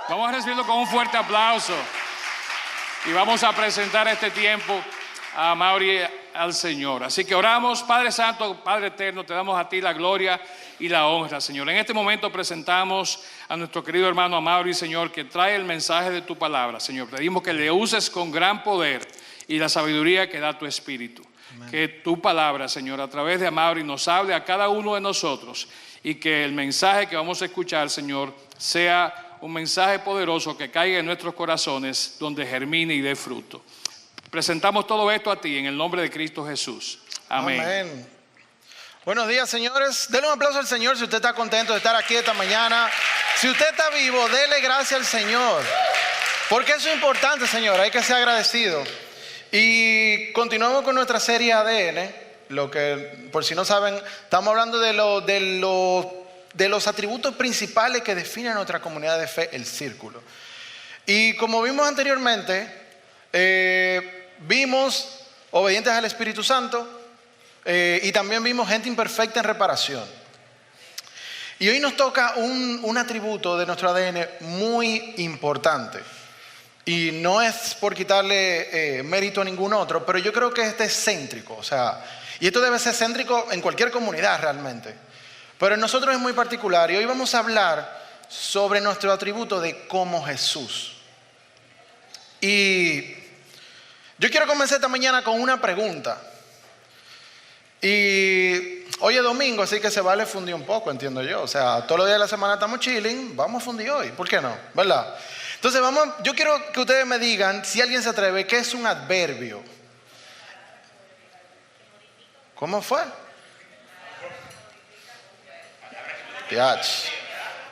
Vamos a recibirlo con un fuerte aplauso. Y vamos a presentar este tiempo a Mauri al Señor. Así que oramos. Padre Santo, Padre Eterno, te damos a ti la gloria y la honra, Señor. En este momento presentamos a nuestro querido hermano Mauri, Señor, que trae el mensaje de tu palabra, Señor. Pedimos que le uses con gran poder y la sabiduría que da tu Espíritu. Amén. Que tu palabra, Señor, a través de Mauri nos hable a cada uno de nosotros y que el mensaje que vamos a escuchar, Señor, sea un mensaje poderoso que caiga en nuestros corazones, donde germine y dé fruto. Presentamos todo esto a ti en el nombre de Cristo Jesús. Amén. Amén. Buenos días, señores. Denle un aplauso al Señor si usted está contento de estar aquí esta mañana. Si usted está vivo, dele gracias al Señor. Porque eso es importante, Señor. Hay que ser agradecido. Y continuamos con nuestra serie ADN. Lo que, por si no saben, estamos hablando de los atributos principales que definen nuestra comunidad de fe, el círculo. Y como vimos anteriormente, vimos obedientes al Espíritu Santo y también vimos gente imperfecta en reparación. Y hoy nos toca un atributo de nuestro ADN muy importante. Y no es por quitarle mérito a ningún otro, pero yo creo que este es céntrico. O sea, y esto debe ser céntrico en cualquier comunidad realmente. Pero en nosotros es muy particular y hoy vamos a hablar sobre nuestro atributo de como Jesús. Y yo quiero comenzar esta mañana con una pregunta. Y hoy es domingo, así que se vale fundir un poco, entiendo yo. O sea, todos los días de la semana estamos chilling, vamos a fundir hoy, ¿por qué no? ¿Verdad? Entonces yo quiero que ustedes me digan, si alguien se atreve, ¿qué es un adverbio? ¿Cómo fue?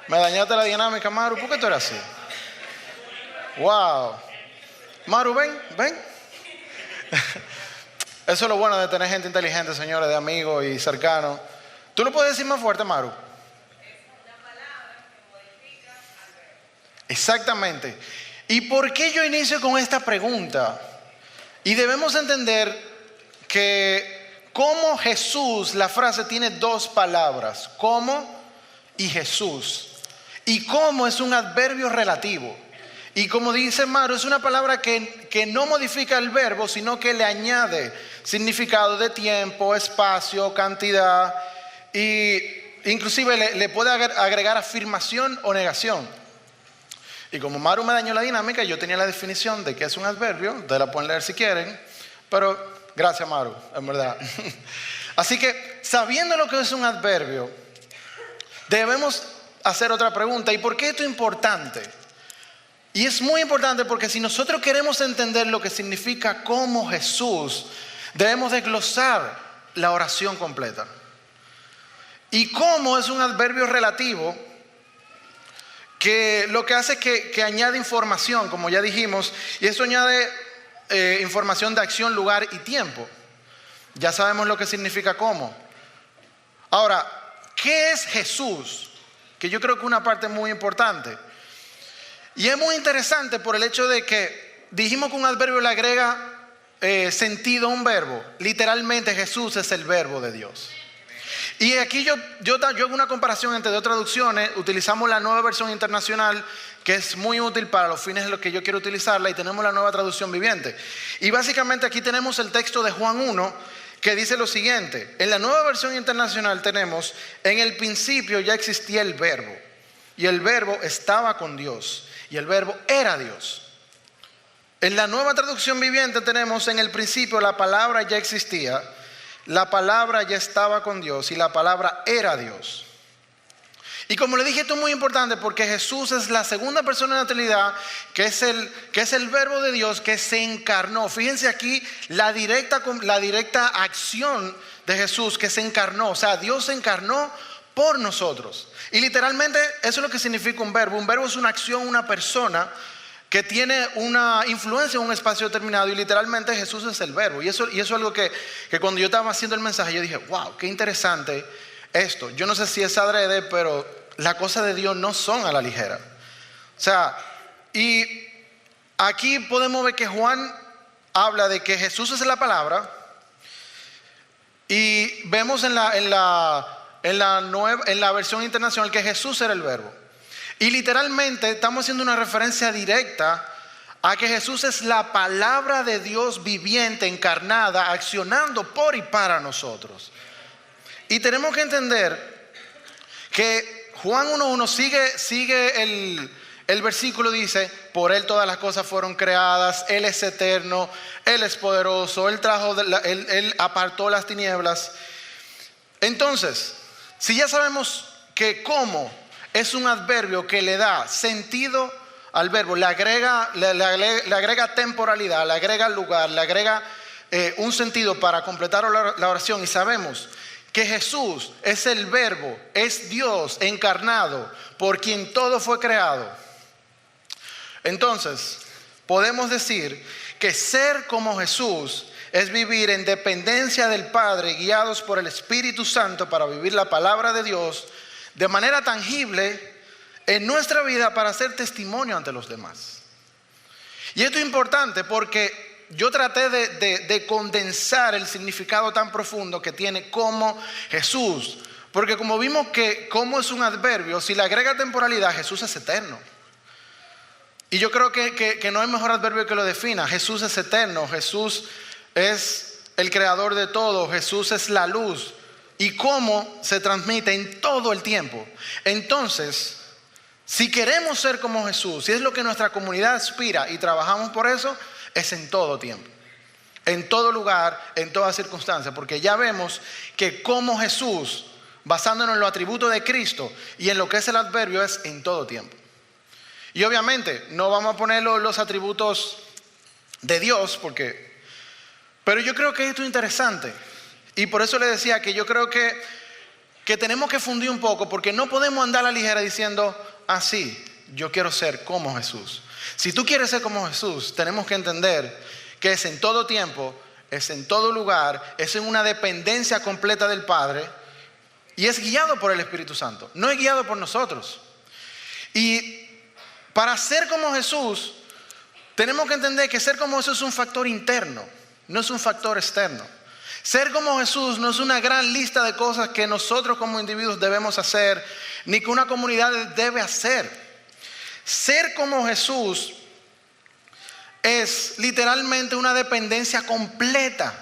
Me dañaste la dinámica, Maru. ¿Por qué tú eres así? Wow. Maru, ven. Eso es lo bueno de tener gente inteligente, señores, de amigos y cercanos. ¿Tú lo puedes decir más fuerte, Maru? Exactamente. ¿Y por qué yo inicio con esta pregunta? Y debemos entender que como Jesús, la frase tiene dos palabras, como y Jesús. Y como es un adverbio relativo. Y como dice Maru, es una palabra que no modifica el verbo, sino que le añade significado de tiempo, espacio, cantidad. Y inclusive le puede agregar afirmación o negación. Y como Maru me dañó la dinámica, yo tenía la definición de qué es un adverbio. Ustedes la pueden leer si quieren. Pero gracias, Maru, en verdad. Así que sabiendo lo que es un adverbio, debemos hacer otra pregunta. ¿Y por qué esto es importante? Y es muy importante porque si nosotros queremos entender lo que significa como Jesús, debemos desglosar la oración completa. Y como es un adverbio relativo, que lo que hace es que añade información, como ya dijimos, y eso añade información de acción, lugar y tiempo. Ya sabemos lo que significa como. Ahora, ¿qué es Jesús? Que yo creo que es una parte muy importante. Y es muy interesante por el hecho de que dijimos que un adverbio le agrega sentido a un verbo. Literalmente Jesús es el verbo de Dios. Y aquí yo hago una comparación entre dos traducciones. Utilizamos la Nueva Versión Internacional, que es muy útil para los fines de los que yo quiero utilizarla, y tenemos la Nueva Traducción Viviente. Y básicamente aquí tenemos el texto de Juan 1, que dice lo siguiente. En la Nueva Versión Internacional tenemos: en el principio ya existía el verbo, y el verbo estaba con Dios, y el verbo era Dios. En la Nueva Traducción Viviente tenemos: en el principio la palabra ya existía, la palabra ya estaba con Dios y la palabra era Dios. Y como le dije, esto es muy importante porque Jesús es la segunda persona de la Trinidad, que es el verbo de Dios que se encarnó. Fíjense aquí la directa acción de Jesús, que se encarnó. O sea, Dios se encarnó por nosotros. Y literalmente eso es lo que significa un verbo. Un verbo es una acción, una persona que tiene una influencia en un espacio determinado, y literalmente Jesús es el verbo. Y eso es algo que cuando yo estaba haciendo el mensaje, yo dije, wow, qué interesante esto. Yo no sé si es adrede, pero las cosas de Dios no son a la ligera. O sea, y aquí podemos ver que Juan habla de que Jesús es la palabra, y vemos en la versión internacional que Jesús era el verbo. Y literalmente estamos haciendo una referencia directa a que Jesús es la palabra de Dios viviente, encarnada, accionando por y para nosotros. Y tenemos que entender que Juan 1:1 sigue el versículo, dice: por Él todas las cosas fueron creadas, Él es eterno, Él es poderoso, Él apartó las tinieblas. Entonces, si ya sabemos que cómo es un adverbio que le da sentido al verbo, le agrega temporalidad, le agrega lugar, le agrega un sentido para completar la oración, y sabemos que Jesús es el verbo, es Dios encarnado, por quien todo fue creado. Entonces, podemos decir que ser como Jesús es vivir en dependencia del Padre, guiados por el Espíritu Santo para vivir la palabra de Dios de manera tangible en nuestra vida para hacer testimonio ante los demás. Y esto es importante porque yo traté de condensar el significado tan profundo que tiene como Jesús. Porque como vimos que como es un adverbio, si le agrega temporalidad, Jesús es eterno. Y yo creo que no hay mejor adverbio que lo defina. Jesús es eterno, Jesús es el creador de todo, Jesús es la luz. Y cómo se transmite en todo el tiempo. Entonces, si queremos ser como Jesús, si es lo que nuestra comunidad aspira y trabajamos por eso, es en todo tiempo, en todo lugar, en toda circunstancia. Porque ya vemos que como Jesús, basándonos en los atributos de Cristo y en lo que es el adverbio, es en todo tiempo. Y obviamente no vamos a poner los atributos de Dios, pero yo creo que esto es interesante. Y por eso le decía que yo creo que tenemos que fundir un poco, porque no podemos andar a la ligera diciendo: sí, yo quiero ser como Jesús. Si tú quieres ser como Jesús, tenemos que entender que es en todo tiempo, es en todo lugar, es en una dependencia completa del Padre y es guiado por el Espíritu Santo, no es guiado por nosotros. Y para ser como Jesús, tenemos que entender que ser como Jesús es un factor interno, no es un factor externo. Ser como Jesús no es una gran lista de cosas que nosotros como individuos debemos hacer, ni que una comunidad debe hacer. Ser como Jesús es literalmente una dependencia completa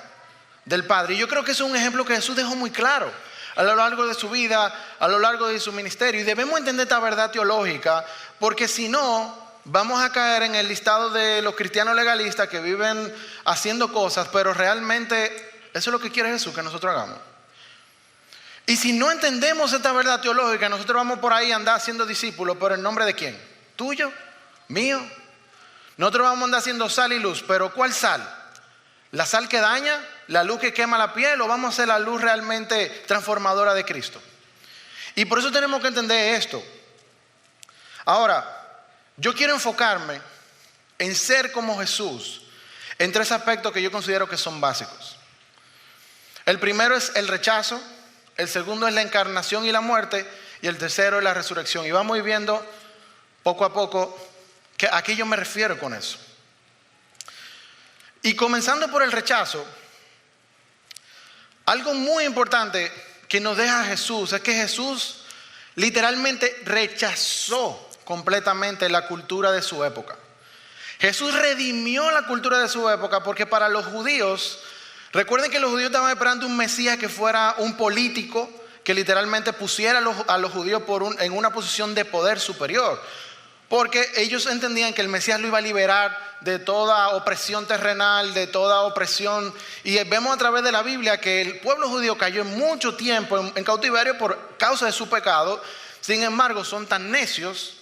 del Padre. Y yo creo que es un ejemplo que Jesús dejó muy claro a lo largo de su vida, a lo largo de su ministerio. Y debemos entender esta verdad teológica, porque si no, vamos a caer en el listado de los cristianos legalistas que viven haciendo cosas, pero realmente eso es lo que quiere Jesús que nosotros hagamos. Y si no entendemos esta verdad teológica, nosotros vamos por ahí a andar siendo discípulos, pero ¿en nombre de quién? ¿Tuyo? ¿Mío? Nosotros vamos a andar siendo sal y luz, pero ¿cuál sal? ¿La sal que daña? ¿La luz que quema la piel? ¿O vamos a ser la luz realmente transformadora de Cristo? Y por eso tenemos que entender esto. Ahora, yo quiero enfocarme en ser como Jesús en tres aspectos que yo considero que son básicos. El primero es el rechazo, el segundo es la encarnación y la muerte, y el tercero es la resurrección. Y vamos a ir viendo poco a poco a qué yo me refiero con eso. Y comenzando por el rechazo, algo muy importante que nos deja Jesús es que Jesús literalmente rechazó completamente la cultura de su época. Jesús redimió la cultura de su época, porque para los judíos, recuerden que los judíos estaban esperando un Mesías que fuera un político, que literalmente pusiera a los judíos en una posición de poder superior, porque ellos entendían que el Mesías lo iba a liberar de toda opresión terrenal, de toda opresión. Y vemos a través de la Biblia que el pueblo judío cayó en mucho tiempo en cautiverio por causa de su pecado. Sin embargo, son tan necios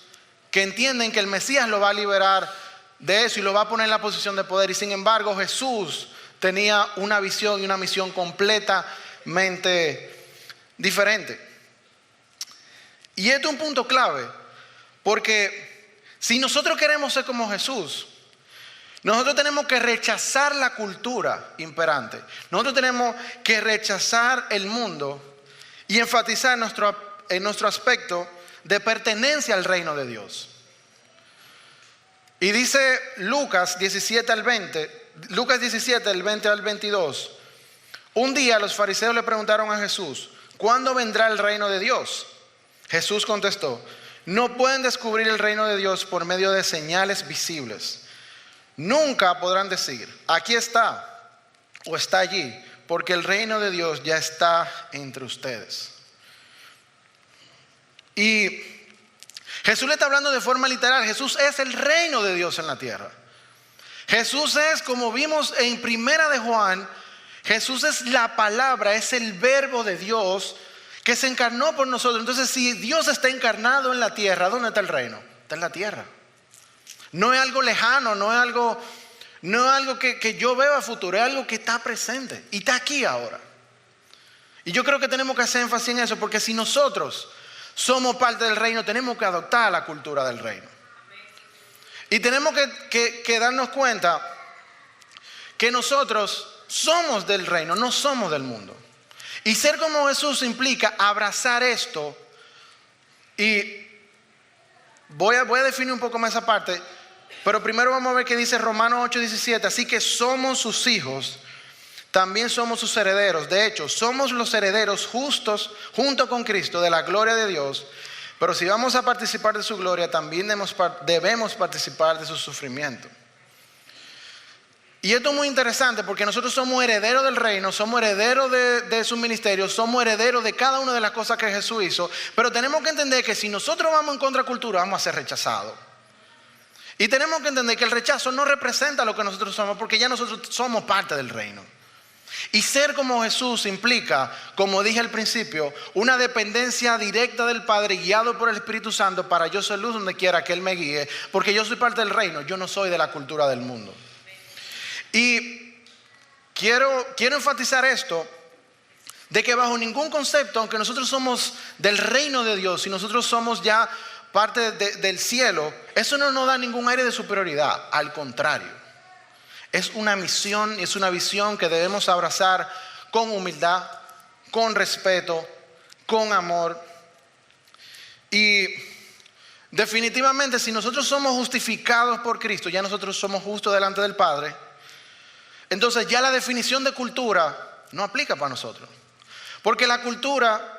que entienden que el Mesías lo va a liberar de eso y lo va a poner en la posición de poder. Y sin embargo, Jesús tenía una visión y una misión completamente diferente. Y esto es un punto clave, porque si nosotros queremos ser como Jesús, nosotros tenemos que rechazar la cultura imperante. Nosotros tenemos que rechazar el mundo y enfatizar en nuestro aspecto de pertenencia al reino de Dios. Y dice Lucas 17, del 20 al 22. Un día los fariseos le preguntaron a Jesús: ¿cuándo vendrá el reino de Dios? Jesús contestó: no pueden descubrir el reino de Dios por medio de señales visibles. Nunca podrán decir, aquí está o está allí, porque el reino de Dios ya está entre ustedes. Y Jesús le está hablando de forma literal. Jesús es el reino de Dios en la tierra. Jesús es, como vimos en Primera de Juan, Jesús es la palabra, es el verbo de Dios que se encarnó por nosotros. Entonces, si Dios está encarnado en la tierra, ¿dónde está el reino? Está en la tierra. No es algo lejano, no es algo que yo veo a futuro, es algo que está presente y está aquí ahora. Y yo creo que tenemos que hacer énfasis en eso, porque si nosotros somos parte del reino, tenemos que adoptar la cultura del reino. Y tenemos que darnos cuenta que nosotros somos del reino, no somos del mundo. Y ser como Jesús implica abrazar esto. Y voy a definir un poco más esa parte, pero primero vamos a ver qué dice Romanos 8:17. Así que somos sus hijos, también somos sus herederos. De hecho, somos los herederos justos junto con Cristo de la gloria de Dios. Pero si vamos a participar de su gloria, también debemos participar de su sufrimiento. Y esto es muy interesante porque nosotros somos herederos del reino, somos herederos de su ministerio, somos herederos de cada una de las cosas que Jesús hizo. Pero tenemos que entender que si nosotros vamos en contracultura, vamos a ser rechazados. Y tenemos que entender que el rechazo no representa lo que nosotros somos, porque ya nosotros somos parte del reino. Y ser como Jesús implica, como dije al principio, una dependencia directa del Padre, guiado por el Espíritu Santo, para yo ser luz donde quiera que Él me guíe, porque yo soy parte del reino, yo no soy de la cultura del mundo. Y quiero enfatizar esto, de que bajo ningún concepto, aunque nosotros somos del reino de Dios y nosotros somos ya parte del cielo, eso no nos da ningún aire de superioridad, al contrario. Es una misión y es una visión que debemos abrazar con humildad, con respeto, con amor. Y definitivamente, si nosotros somos justificados por Cristo, ya nosotros somos justos delante del Padre, entonces ya la definición de cultura no aplica para nosotros. Porque la cultura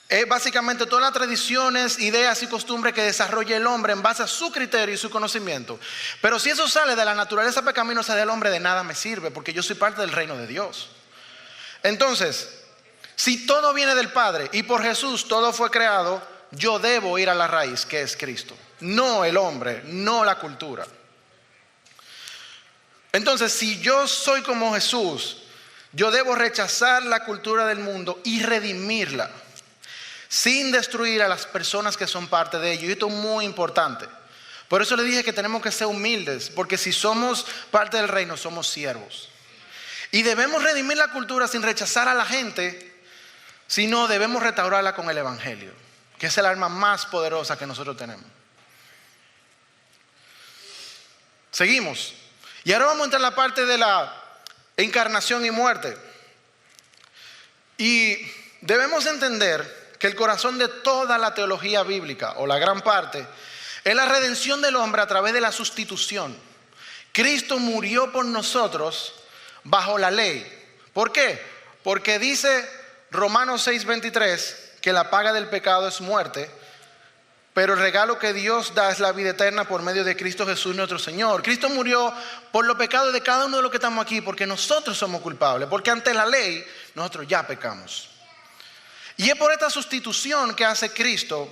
es básicamente todas las tradiciones, ideas y costumbres que desarrolla el hombre en base a su criterio y su conocimiento. Pero si eso sale de la naturaleza pecaminosa del hombre, de nada me sirve, porque yo soy parte del reino de Dios. Entonces, si todo viene del Padre y por Jesús todo fue creado, yo debo ir a la raíz, que es Cristo. No el hombre, no la cultura. Entonces, si yo soy como Jesús, yo debo rechazar la cultura del mundo y redimirla, sin destruir a las personas que son parte de ello. Y esto es muy importante. Por eso le dije que tenemos que ser humildes, porque si somos parte del reino, somos siervos. Y debemos redimir la cultura sin rechazar a la gente, sino debemos restaurarla con el evangelio, que es el arma más poderosa que nosotros tenemos. Seguimos. Y ahora vamos a entrar en la parte de la encarnación y muerte. Y debemos entender que el corazón de toda la teología bíblica, o la gran parte, es la redención del hombre a través de la sustitución. Cristo murió por nosotros bajo la ley. ¿Por qué? Porque dice Romanos 6:23 que la paga del pecado es muerte, pero el regalo que Dios da es la vida eterna por medio de Cristo Jesús nuestro Señor. Cristo murió por los pecados de cada uno de los que estamos aquí, porque nosotros somos culpables, porque ante la ley nosotros ya pecamos. Y es por esta sustitución que hace Cristo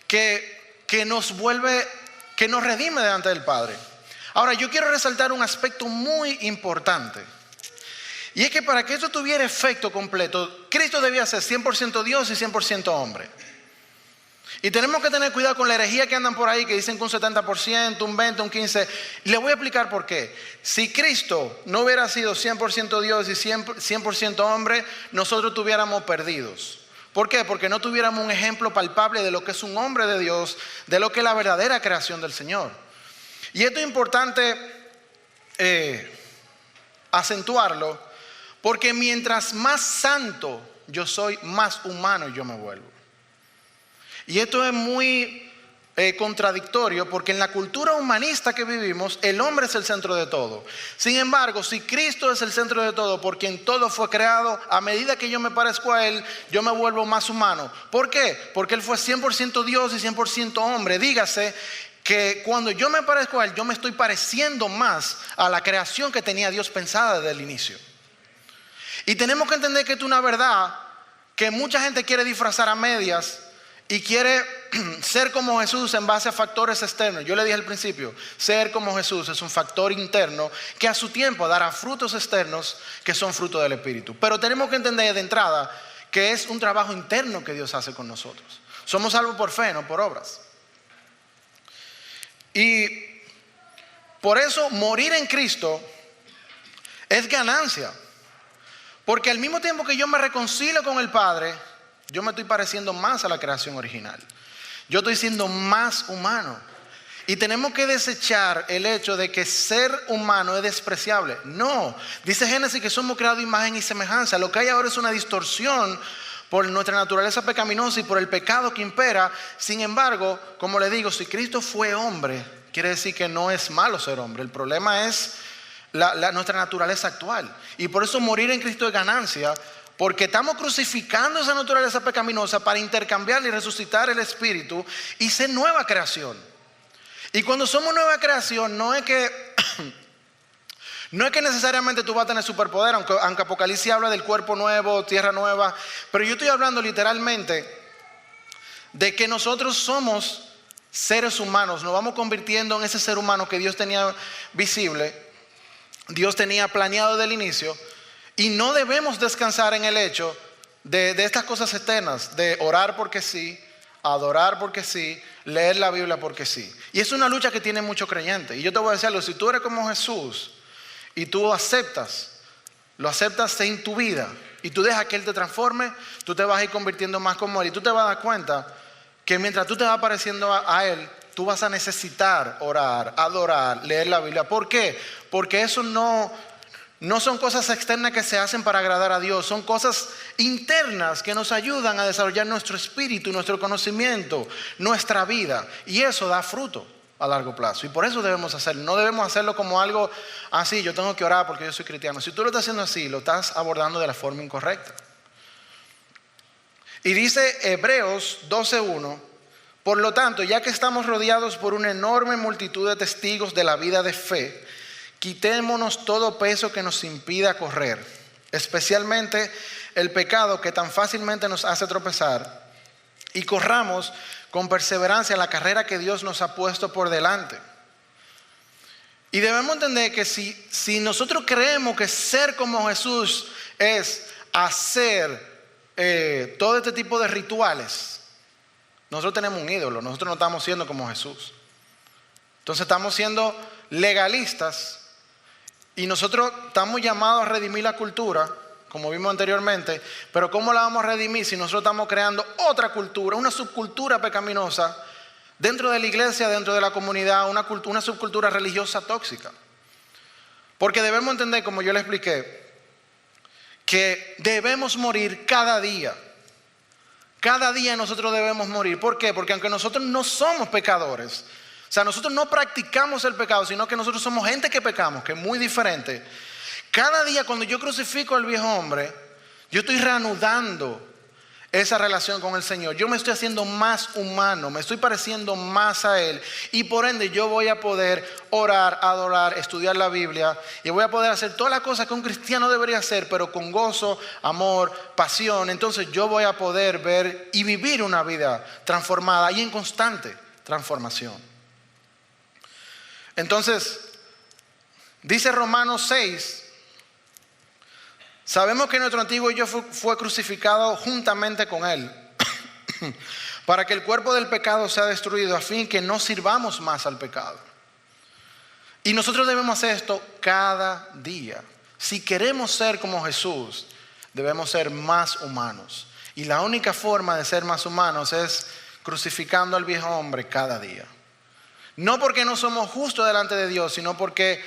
que nos vuelve, que nos redime delante del Padre. Ahora, yo quiero resaltar un aspecto muy importante. Y es que para que esto tuviera efecto completo, Cristo debía ser 100% Dios y 100% hombre. Y tenemos que tener cuidado con la herejía que andan por ahí, que dicen que un 70%, un 20%, un 15%. Y les voy a explicar por qué. Si Cristo no hubiera sido 100% Dios y 100% hombre, nosotros estuviéramos perdidos. ¿Por qué? Porque no tuviéramos un ejemplo palpable de lo que es un hombre de Dios, de lo que es la verdadera creación del Señor. Y esto es importante acentuarlo, porque mientras más santo yo soy, más humano yo me vuelvo. Y esto es muy contradictorio, porque en la cultura humanista que vivimos, el hombre es el centro de todo. Sin embargo, si Cristo es el centro de todo, por quien todo fue creado, a medida que yo me parezco a Él, yo me vuelvo más humano. ¿Por qué? Porque Él fue 100% Dios y 100% hombre. Dígase que cuando yo me parezco a Él, yo me estoy pareciendo más a la creación que tenía Dios pensada desde el inicio. Y tenemos que entender que esto es una verdad que mucha gente quiere disfrazar a medias y quiere ser como Jesús en base a factores externos. Yo le dije al principio, ser como Jesús es un factor interno que a su tiempo dará frutos externos que son frutos del Espíritu. Pero tenemos que entender de entrada que es un trabajo interno que Dios hace con nosotros. Somos salvos por fe, no por obras. Y por eso morir en Cristo es ganancia. Porque al mismo tiempo que yo me reconcilio con el Padre, yo me estoy pareciendo más a la creación original. Yo estoy siendo más humano. Y tenemos que desechar el hecho de que ser humano es despreciable. No, dice Génesis que somos creados a imagen y semejanza. Lo que hay ahora es una distorsión por nuestra naturaleza pecaminosa y por el pecado que impera. Sin embargo, como le digo, si Cristo fue hombre, quiere decir que no es malo ser hombre. El problema es nuestra naturaleza actual. Y por eso morir en Cristo es ganancia. Porque estamos crucificando esa naturaleza pecaminosa para intercambiarla y resucitar el espíritu y ser nueva creación. Y cuando somos nueva creación, no es que necesariamente tú vas a tener superpoder, aunque Apocalipsis habla del cuerpo nuevo, tierra nueva. Pero yo estoy hablando literalmente de que nosotros somos seres humanos, nos vamos convirtiendo en ese ser humano que Dios tenía visible, Dios tenía planeado desde el inicio. Y no debemos descansar en el hecho de estas cosas eternas, de orar porque sí, adorar porque sí, leer la Biblia porque sí. Y es una lucha que tiene muchos creyentes. Y yo te voy a decir algo, si tú eres como Jesús y tú lo aceptas en tu vida y tú dejas que Él te transforme, tú te vas a ir convirtiendo más como Él. Y tú te vas a dar cuenta que mientras tú te vas pareciendo a Él, tú vas a necesitar orar, adorar, leer la Biblia. ¿Por qué? Porque eso no son cosas externas que se hacen para agradar a Dios, son cosas internas que nos ayudan a desarrollar nuestro espíritu, nuestro conocimiento, nuestra vida. Y eso da fruto a largo plazo. Y por eso debemos hacerlo. No debemos hacerlo como algo así, yo tengo que orar porque yo soy cristiano. Si tú lo estás haciendo así, lo estás abordando de la forma incorrecta. Y dice Hebreos 12:1, por lo tanto, ya que estamos rodeados por una enorme multitud de testigos de la vida de fe, quitémonos todo peso que nos impida correr, especialmente el pecado que tan fácilmente nos hace tropezar, y corramos con perseverancia la carrera que Dios nos ha puesto por delante. Y debemos entender que si nosotros creemos que ser como Jesús es hacer todo este tipo de rituales, nosotros tenemos un ídolo, nosotros no estamos siendo como Jesús. Entonces estamos siendo legalistas. Y nosotros estamos llamados a redimir la cultura, como vimos anteriormente, pero ¿cómo la vamos a redimir si nosotros estamos creando otra cultura, una subcultura pecaminosa dentro de la iglesia, dentro de la comunidad, una subcultura religiosa tóxica? Porque debemos entender, como yo le expliqué, que debemos morir cada día. Cada día nosotros debemos morir. ¿Por qué? Porque aunque nosotros no somos pecadores, o sea, nosotros no practicamos el pecado, sino que nosotros somos gente que pecamos, que es muy diferente. Cada día cuando yo crucifico al viejo hombre, yo estoy reanudando esa relación con el Señor. Yo me estoy haciendo más humano, me estoy pareciendo más a Él. Y por ende yo voy a poder orar, adorar, estudiar la Biblia. Y voy a poder hacer todas las cosas que un cristiano debería hacer, pero con gozo, amor, pasión. Entonces yo voy a poder ver y vivir una vida transformada y en constante transformación. Entonces, dice Romanos 6, sabemos que nuestro antiguo yo fue crucificado juntamente con Él, para que el cuerpo del pecado sea destruido, a fin que no sirvamos más al pecado. Y nosotros debemos hacer esto cada día. Si queremos ser como Jesús, debemos ser más humanos. Y la única forma de ser más humanos es crucificando al viejo hombre cada día. No porque no somos justos delante de Dios, sino porque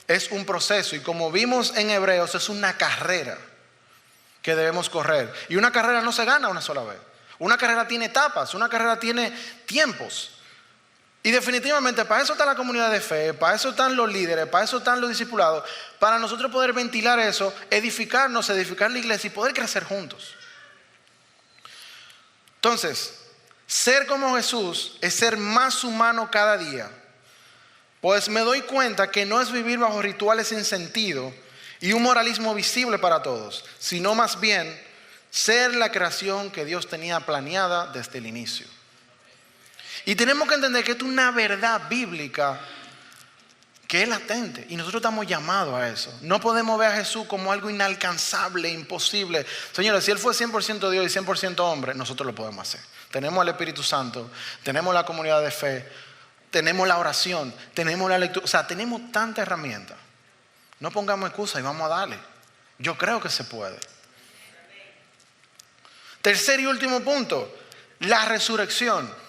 es un proceso. Y como vimos en Hebreos, es una carrera que debemos correr. Y una carrera no se gana una sola vez. Una carrera tiene etapas, una carrera tiene tiempos. Y definitivamente para eso está la comunidad de fe, para eso están los líderes, para eso están los discipulados, para nosotros poder ventilar eso, edificarnos, edificar la iglesia y poder crecer juntos. Entonces, ser como Jesús es ser más humano cada día, pues me doy cuenta que no es vivir bajo rituales sin sentido y un moralismo visible para todos, sino más bien ser la creación que Dios tenía planeada desde el inicio. Y tenemos que entender que esto es una verdad bíblica que es latente y nosotros estamos llamados a eso. No podemos ver a Jesús como algo inalcanzable, imposible. Señores, si Él fue 100% Dios y 100% hombre, nosotros lo podemos hacer. Tenemos al Espíritu Santo, tenemos la comunidad de fe, tenemos la oración, tenemos la lectura, o sea, tenemos tantas herramientas. No pongamos excusas y vamos a darle. Yo creo que se puede. Tercer y último punto, la resurrección.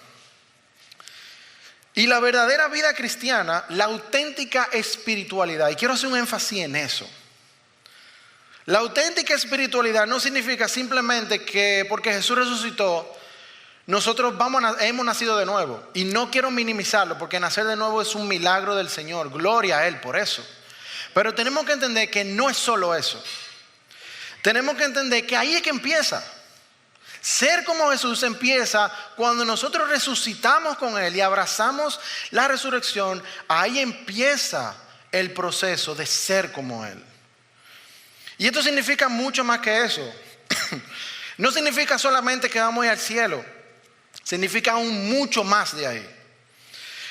Y la verdadera vida cristiana, la auténtica espiritualidad, y quiero hacer un énfasis en eso. La auténtica espiritualidad no significa simplemente que porque Jesús resucitó, nosotros hemos nacido de nuevo. Y no quiero minimizarlo, porque nacer de nuevo es un milagro del Señor. Gloria a Él por eso. Pero tenemos que entender que no es solo eso. Tenemos que entender que ahí es que empieza. Ser como Jesús empieza cuando nosotros resucitamos con Él y abrazamos la resurrección. Ahí empieza el proceso de ser como Él. Y esto significa mucho más que eso. No significa solamente que vamos a ir al cielo. Significa aún mucho más de ahí.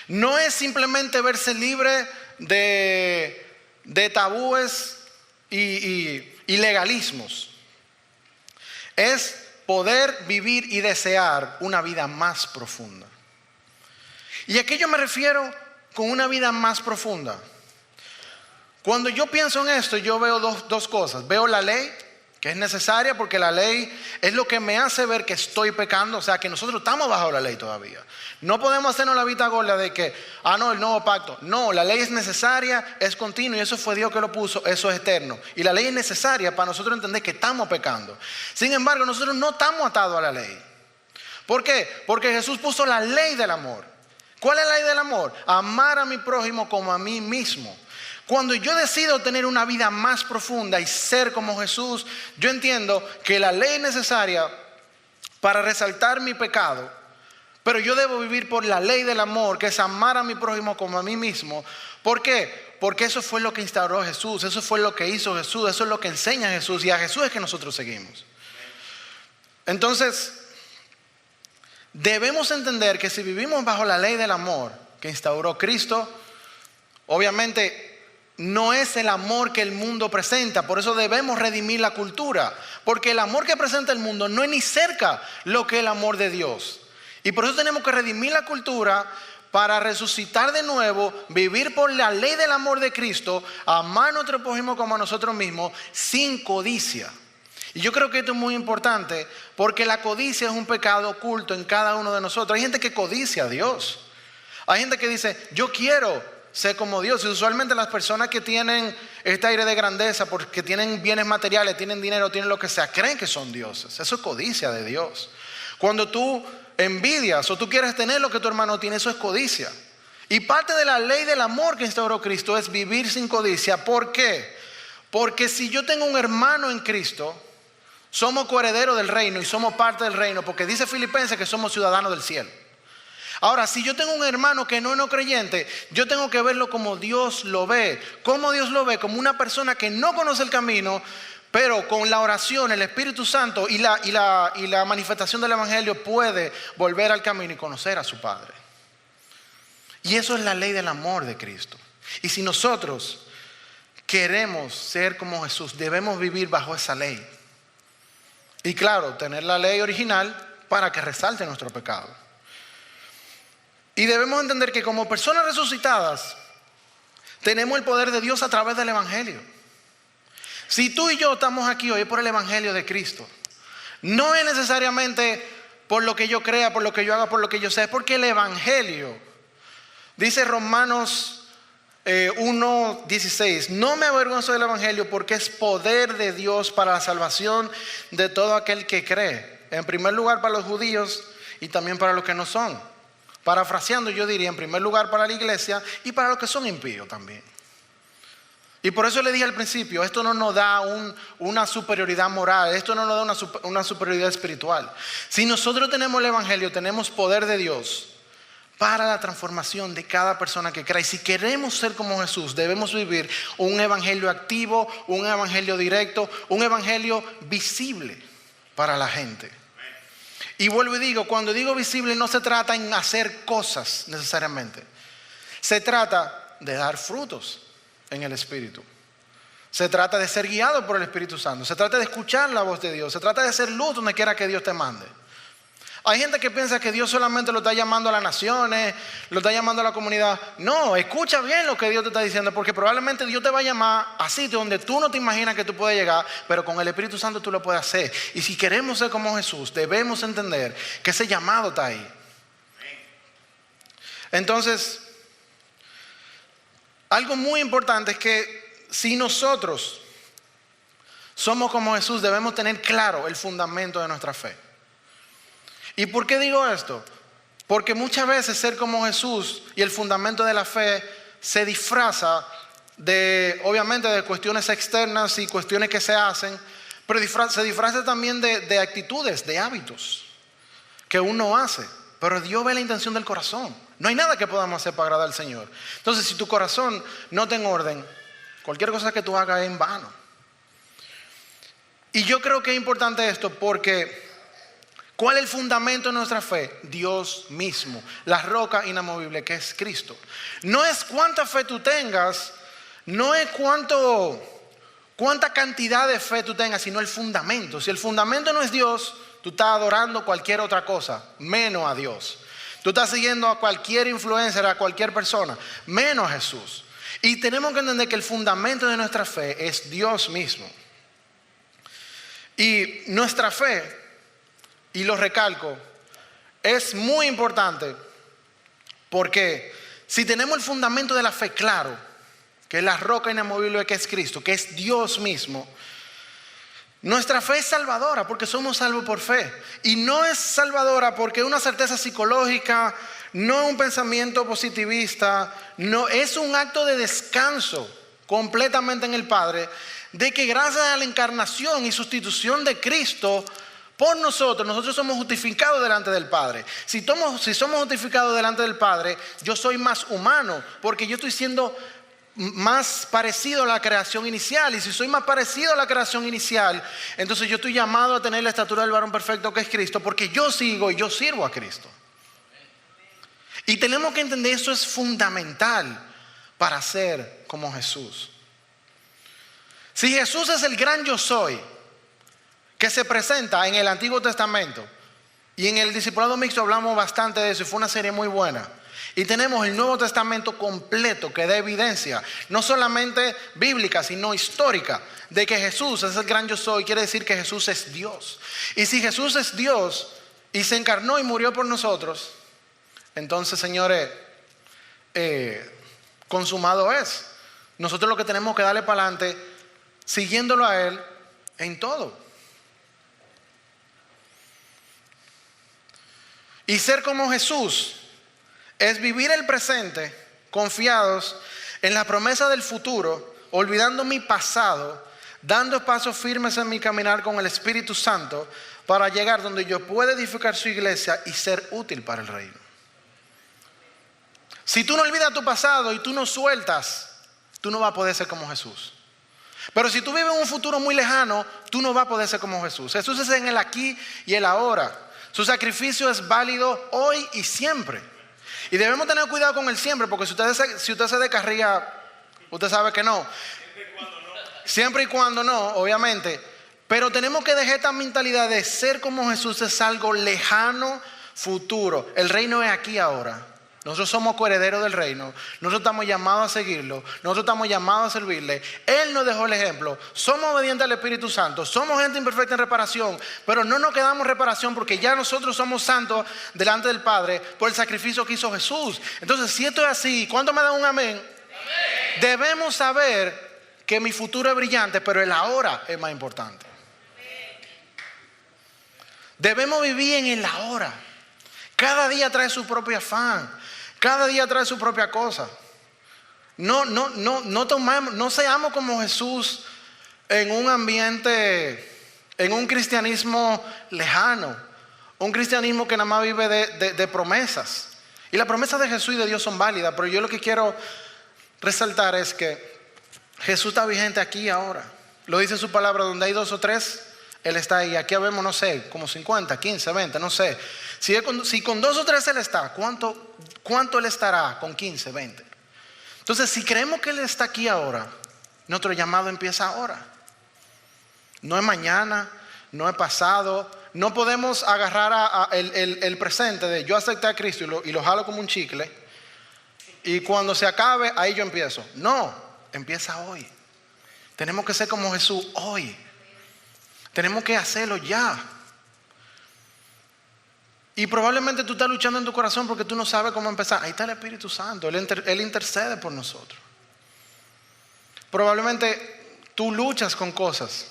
No es simplemente verse libre de tabúes y legalismos. Es poder vivir y desear una vida más profunda. ¿Y a qué yo me refiero con una vida más profunda? Cuando yo pienso en esto, yo veo dos cosas. Veo la ley, que es necesaria porque la ley es lo que me hace ver que estoy pecando. O sea, que nosotros estamos bajo la ley todavía. No podemos hacernos la vista gorda de que, no, el nuevo pacto. No, la ley es necesaria, es continua y eso fue Dios que lo puso, eso es eterno. Y la ley es necesaria para nosotros entender que estamos pecando. Sin embargo, nosotros no estamos atados a la ley. ¿Por qué? Porque Jesús puso la ley del amor. ¿Cuál es la ley del amor? Amar a mi prójimo como a mí mismo. Cuando yo decido tener una vida más profunda y ser como Jesús, yo entiendo que la ley es necesaria para resaltar mi pecado, pero yo debo vivir por la ley del amor, que es amar a mi prójimo como a mí mismo. ¿Por qué? Porque eso fue lo que instauró Jesús, eso fue lo que hizo Jesús, eso es lo que enseña Jesús y a Jesús es que nosotros seguimos. Entonces, debemos entender que si vivimos bajo la ley del amor que instauró Cristo, obviamente no es el amor que el mundo presenta. Por eso debemos redimir la cultura, porque el amor que presenta el mundo no es ni cerca lo que es el amor de Dios. Y por eso tenemos que redimir la cultura para resucitar de nuevo, vivir por la ley del amor de Cristo, amar a nuestro prójimo como a nosotros mismos, sin codicia. Y yo creo que esto es muy importante, porque la codicia es un pecado oculto en cada uno de nosotros. Hay gente que codicia a Dios. Hay gente que dice, yo quiero ser como Dios. Y usualmente las personas que tienen este aire de grandeza, porque tienen bienes materiales, tienen dinero, tienen lo que sea, creen que son dioses. Eso es codicia de Dios. Cuando tú envidias o tú quieres tener lo que tu hermano tiene, eso es codicia. Y parte de la ley del amor que instauró Cristo es vivir sin codicia. ¿Por qué? Porque si yo tengo un hermano en Cristo, somos coherederos del reino y somos parte del reino, porque dice Filipenses que somos ciudadanos del cielo. Ahora, si yo tengo un hermano que no es no creyente, yo tengo que verlo como Dios lo ve. ¿Cómo Dios lo ve? Como una persona que no conoce el camino, pero con la oración, el Espíritu Santo y la manifestación del Evangelio puede volver al camino y conocer a su Padre. Y eso es la ley del amor de Cristo. Y si nosotros queremos ser como Jesús, debemos vivir bajo esa ley. Y claro, tener la ley original para que resalte nuestro pecado. Y debemos entender que como personas resucitadas tenemos el poder de Dios a través del Evangelio. Si tú y yo estamos aquí hoy es por el Evangelio de Cristo. No es necesariamente por lo que yo crea, por lo que yo haga, por lo que yo sé. Es porque el Evangelio, dice Romanos 1:16, no me avergüenzo del Evangelio porque es poder de Dios para la salvación de todo aquel que cree. En primer lugar para los judíos y también para los que no son. Parafraseando, yo diría, en primer lugar para la iglesia y para los que son impíos también. Y por eso le dije al principio, esto no nos da una superioridad moral, esto no nos da una superioridad espiritual. Si nosotros tenemos el evangelio, tenemos poder de Dios para la transformación de cada persona que crea. Y si queremos ser como Jesús, debemos vivir un evangelio activo, un evangelio directo, un evangelio visible para la gente. Y vuelvo y digo, cuando digo visible no se trata en hacer cosas necesariamente. Se trata de dar frutos en el Espíritu. Se trata de ser guiado por el Espíritu Santo. Se trata de escuchar la voz de Dios. Se trata de ser luz donde quiera que Dios te mande. Hay gente que piensa que Dios solamente lo está llamando a las naciones, lo está llamando a la comunidad. No, escucha bien lo que Dios te está diciendo, porque probablemente Dios te va a llamar a sitios donde tú no te imaginas que tú puedes llegar, pero con el Espíritu Santo tú lo puedes hacer. Y si queremos ser como Jesús, debemos entender que ese llamado está ahí. Entonces, algo muy importante es que si nosotros somos como Jesús, debemos tener claro el fundamento de nuestra fe. ¿Y por qué digo esto? Porque muchas veces ser como Jesús y el fundamento de la fe se disfraza obviamente de cuestiones externas y cuestiones que se hacen, pero se disfraza también de actitudes, de hábitos que uno hace. Pero Dios ve la intención del corazón. No hay nada que podamos hacer para agradar al Señor. Entonces, si tu corazón no está en orden, cualquier cosa que tú hagas es en vano. Y yo creo que es importante esto porque ¿cuál es el fundamento de nuestra fe? Dios mismo, la roca inamovible que es Cristo. No es cuánta fe tú tengas, no es cuánta cantidad de fe tú tengas, sino el fundamento. Si el fundamento no es Dios, tú estás adorando cualquier otra cosa, menos a Dios. Tú estás siguiendo a cualquier influencer, a cualquier persona, menos a Jesús. Y tenemos que entender que el fundamento de nuestra fe es Dios mismo. Y nuestra fe, y lo recalco, es muy importante porque si tenemos el fundamento de la fe claro, que es la roca inamovible que es Cristo, que es Dios mismo, nuestra fe es salvadora porque somos salvos por fe. Y no es salvadora porque es una certeza psicológica, no es un pensamiento positivista, no, es un acto de descanso completamente en el Padre, de que gracias a la encarnación y sustitución de Cristo por nosotros somos justificados delante del Padre. Si somos justificados delante del Padre, yo soy más humano porque yo estoy siendo más parecido a la creación inicial. Y si soy más parecido a la creación inicial, entonces yo estoy llamado a tener la estatura del varón perfecto que es Cristo, porque yo sigo y yo sirvo a Cristo. Y tenemos que entender eso es fundamental para ser como Jesús. Si Jesús es el gran yo soy que se presenta en el Antiguo Testamento, y en el discipulado mixto hablamos bastante de eso y fue una serie muy buena, y tenemos el Nuevo Testamento completo que da evidencia no solamente bíblica sino histórica de que Jesús es el gran yo soy. Quiere decir que Jesús es Dios, y si Jesús es Dios y se encarnó y murió por nosotros, entonces, señores, consumado es. Nosotros lo que tenemos que darle para adelante siguiéndolo a Él en todo. Y ser como Jesús es vivir el presente confiados en la promesa del futuro, olvidando mi pasado, dando pasos firmes en mi caminar con el Espíritu Santo para llegar donde yo pueda edificar su iglesia y ser útil para el reino. Si tú no olvidas tu pasado y tú no sueltas, tú no vas a poder ser como Jesús. Pero si tú vives en un futuro muy lejano, tú no vas a poder ser como Jesús. Jesús es en el aquí y el ahora. Su sacrificio es válido hoy y siempre. Y debemos tener cuidado con el siempre, porque si usted se descarría, usted sabe que no. Siempre y cuando no, obviamente. Pero tenemos que dejar esta mentalidad de ser como Jesús es algo lejano, futuro. El reino es aquí ahora. Nosotros somos coherederos del reino. Nosotros estamos llamados a seguirlo. Nosotros estamos llamados a servirle. Él nos dejó el ejemplo. Somos obedientes al Espíritu Santo. Somos gente imperfecta en reparación. Pero no nos quedamos en reparación porque ya nosotros somos santos delante del Padre por el sacrificio que hizo Jesús. Entonces, si esto es así, ¿cuánto me dan un amén? Amén. Debemos saber que mi futuro es brillante, pero el ahora es más importante. Debemos vivir en el ahora. Cada día trae su propio afán. Cada día trae su propia cosa. No seamos como Jesús en un ambiente, en un cristianismo lejano. Un cristianismo que nada más vive de promesas. Y las promesas de Jesús y de Dios son válidas, pero yo lo que quiero resaltar es que Jesús está vigente aquí y ahora. Lo dice su palabra, donde hay 2 o 3, Él está ahí. Aquí vemos, no sé, como 50, 15, 20, no sé. Si con 2 o 3 Él está, ¿cuánto Él estará con 15, 20? Entonces, si creemos que Él está aquí ahora, nuestro llamado empieza ahora. No es mañana, no es pasado. No podemos agarrar el presente de yo acepté a Cristo y lo jalo como un chicle. Y cuando se acabe, ahí yo empiezo. No, empieza hoy. Tenemos que ser como Jesús hoy. Tenemos que hacerlo ya. Y probablemente tú estás luchando en tu corazón porque tú no sabes cómo empezar. Ahí está el Espíritu Santo. Él intercede por nosotros. Probablemente tú luchas con cosas.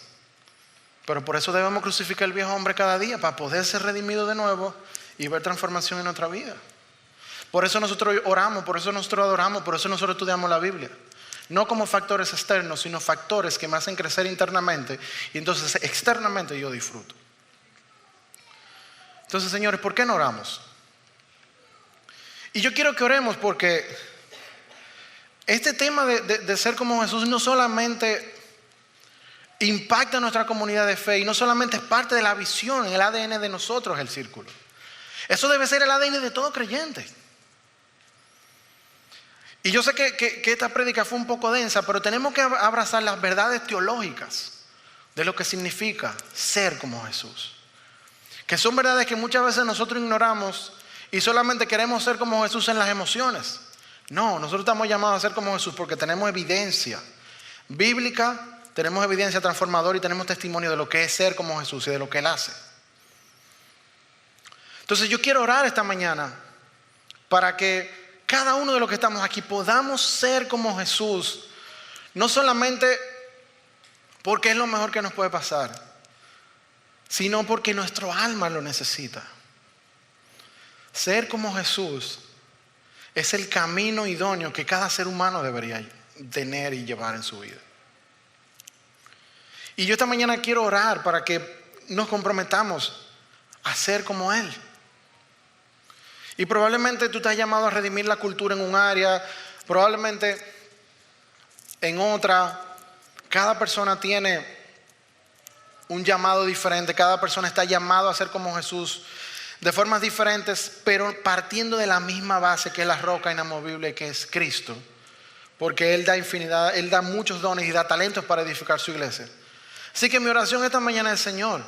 Pero por eso debemos crucificar al viejo hombre cada día, para poder ser redimido de nuevo y ver transformación en nuestra vida. Por eso nosotros oramos, por eso nosotros adoramos, por eso nosotros estudiamos la Biblia. No como factores externos, sino factores que me hacen crecer internamente. Y entonces externamente yo disfruto. Entonces, señores, ¿por qué no oramos? Y yo quiero que oremos porque este tema de ser como Jesús no solamente impacta nuestra comunidad de fe y no solamente es parte de la visión, el ADN de nosotros, el círculo. Eso debe ser el ADN de todo creyente. Y yo sé que esta prédica fue un poco densa, pero tenemos que abrazar las verdades teológicas de lo que significa ser como Jesús. Que son verdades que muchas veces nosotros ignoramos y solamente queremos ser como Jesús en las emociones. No, nosotros estamos llamados a ser como Jesús porque tenemos evidencia bíblica. Tenemos evidencia transformadora y tenemos testimonio de lo que es ser como Jesús y de lo que Él hace. Entonces yo quiero orar esta mañana para que cada uno de los que estamos aquí podamos ser como Jesús. No solamente porque es lo mejor que nos puede pasar, sino porque nuestro alma lo necesita. Ser como Jesús es el camino idóneo que cada ser humano debería tener y llevar en su vida. Y yo esta mañana quiero orar para que nos comprometamos a ser como Él. Y probablemente tú estás llamado a redimir la cultura en un área, probablemente en otra. Cada persona tiene un llamado diferente, cada persona está llamado a ser como Jesús de formas diferentes, pero partiendo de la misma base que es la roca inamovible que es Cristo. Porque Él da infinidad, Él da muchos dones y da talentos para edificar su iglesia. Así que mi oración esta mañana es, Señor,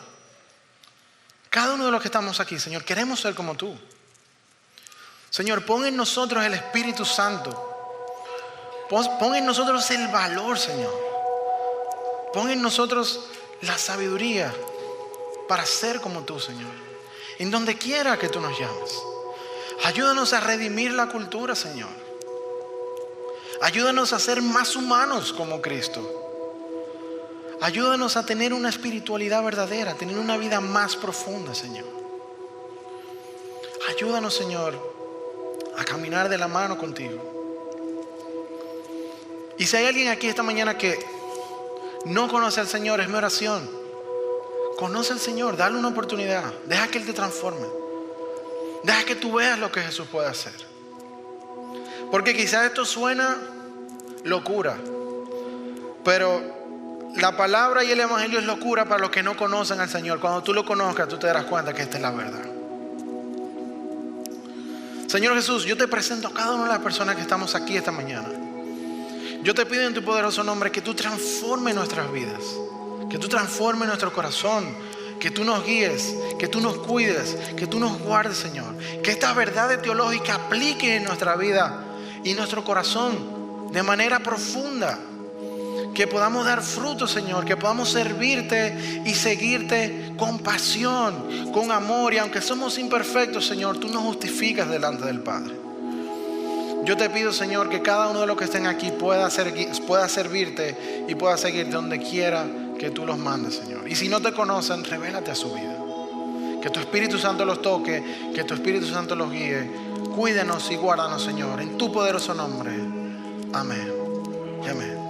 cada uno de los que estamos aquí, Señor, queremos ser como tú. Señor, pon en nosotros el Espíritu Santo. Pon en nosotros el valor, Señor. Pon en nosotros la sabiduría para ser como tú, Señor. En donde quiera que tú nos llames. Ayúdanos a redimir la cultura, Señor. Ayúdanos a ser más humanos como Cristo. Ayúdanos a tener una espiritualidad verdadera, a tener una vida más profunda, Señor. Ayúdanos, Señor, a caminar de la mano contigo. Y si hay alguien aquí esta mañana que no conoce al Señor, es mi oración. Conoce al Señor, dale una oportunidad. Deja que Él te transforme. Deja que tú veas lo que Jesús puede hacer. Porque quizás esto suena locura, pero la palabra y el evangelio es locura para los que no conocen al Señor. Cuando tú lo conozcas, tú te darás cuenta que esta es la verdad. Señor Jesús, yo te presento a cada una de las personas que estamos aquí esta mañana. Yo te pido en tu poderoso nombre que tú transformes nuestras vidas, que tú transformes nuestro corazón, que tú nos guíes, que tú nos cuides, que tú nos guardes, Señor. Que esta verdad teológica aplique en nuestra vida y nuestro corazón de manera profunda. Que podamos dar fruto, Señor, que podamos servirte y seguirte con pasión, con amor. Y aunque somos imperfectos, Señor, tú nos justificas delante del Padre. Yo te pido, Señor, que cada uno de los que estén aquí pueda servirte y pueda seguirte donde quiera que tú los mandes, Señor. Y si no te conocen, revélate a su vida. Que tu Espíritu Santo los toque, que tu Espíritu Santo los guíe. Cuídenos y guárdanos, Señor, en tu poderoso nombre. Amén y amén.